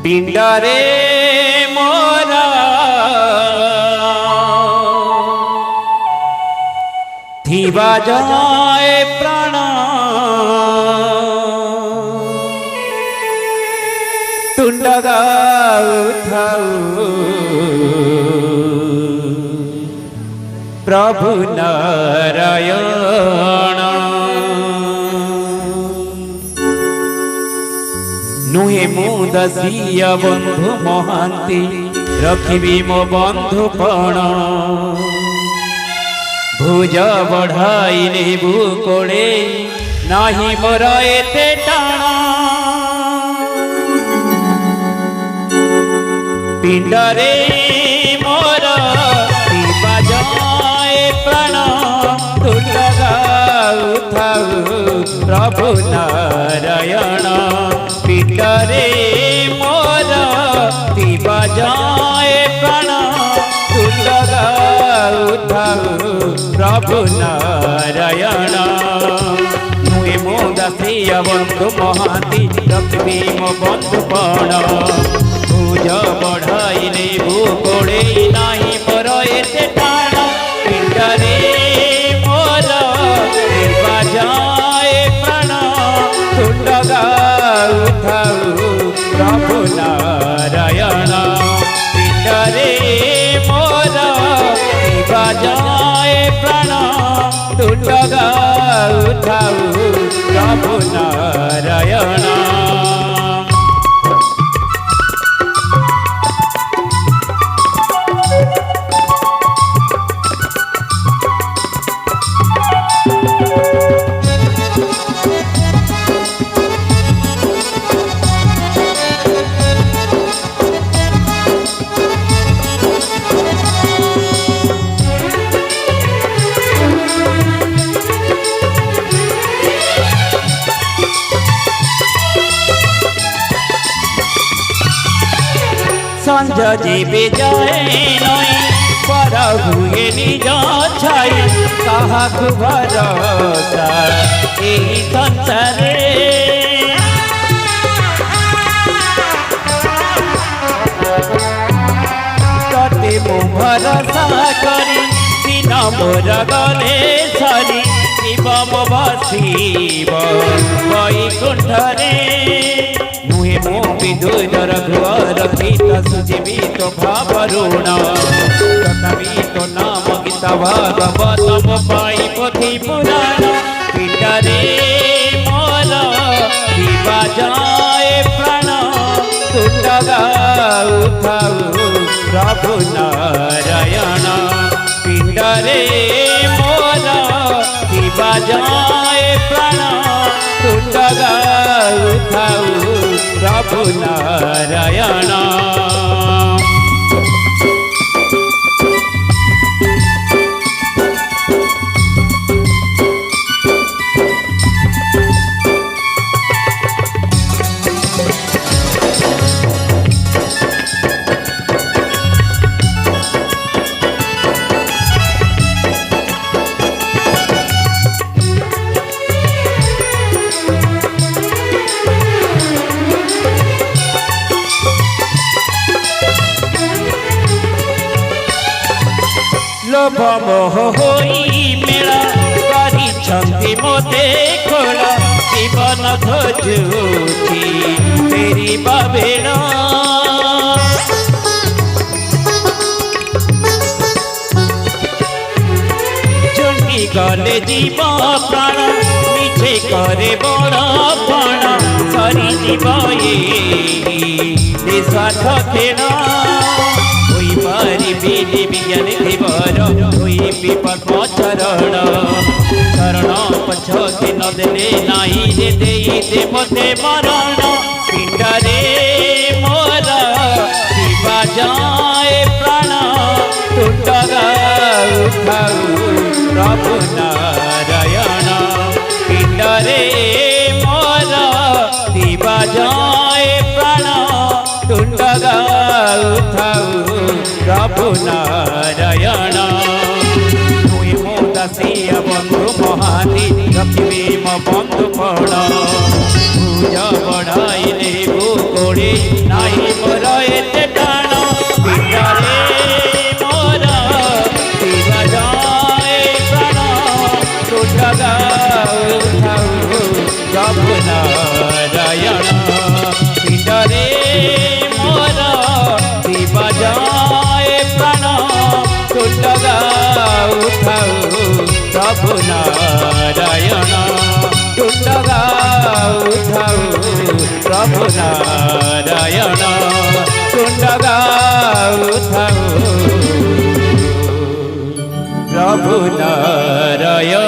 पिंडरे मोरा थीवा जाए प्राण तुंडगा उठाऊ प्रभु नारायण नुहे मु दसिया बंधु महांती रखिबी मो बंधु पण भुज बढ़ाई नेबू कोड़े नाही मोर एते टाण पिंडरे मोर दीवा जाए प्राण तुलगा उठाऊ प्रभु नारायण पिंडरे मोर दीवा जाए प्राण तुलगा उठाऊ प्रभु नारायण मुए मो दासिया बंधु महांती रखबी मो बंधु पण भुज बढ़ाई नेबू कोड़े नाही मोर एते टाण पिंडरे मोर दीवा जाए प्राण तुंडगा उठाऊ प्रभु नारायण पिंडरे मोर दीवा जाए प्राण तुंडगा उठाऊ प्रभु नारायण संज जीवे जाए नई पर हुए निज छाई कहा भरोसा एही संसारे कते मु भरोसा करी दिन मोर गले सरी शिव मो बसिब वैकुंठरे मुहे मो विदुर रघुवर गीत सुजीवित भावरुण तथापि तो नाम गीत भागवत पाई पोथी पुराण पिंडरे मोर दीवा जाए प्राण तुंडगा उठाऊ प्रभु नारायण पिंडरे मोर दीवा जाए प्राण तुंडगा उठाऊ प्रभु नारायण लोभ मोह होई मेला करिछंती मोते खोला जीवन खोजुची तेरी बाबेला चुंडी गले जीव प्राण निजे करे बड़ प्राण सरी जीव ये स्वार्थ खेल पारिबी विज्ञान धीवर हुई पद्म चरण शरण पछके न देले नाही रे देई दे मते मरण पिंडरे मोर दीवा जाए प्राण तुंडगा उठाऊ प्रभु नारायण पिंडरे मोर दीवा जाए प्राण तुंडगा उठाऊ प्रभु नारायण मुई मो दासिया बंधु महांती रखिबी मो बंधु पण भुज बढ़ाई नेबू जोड़े नाही मोर एते टाण पिंडरे मोर दिवा जाए प्राण तुंड गाउथाउ प्रभु नारायण पिंडरे मोर दिवा जाए प्राण तुंड गाउथाउ प्रभु नारायण तुंड गाउथाउ प्रभु नारायण तुंड गाउथाउ प्रभु नारायण।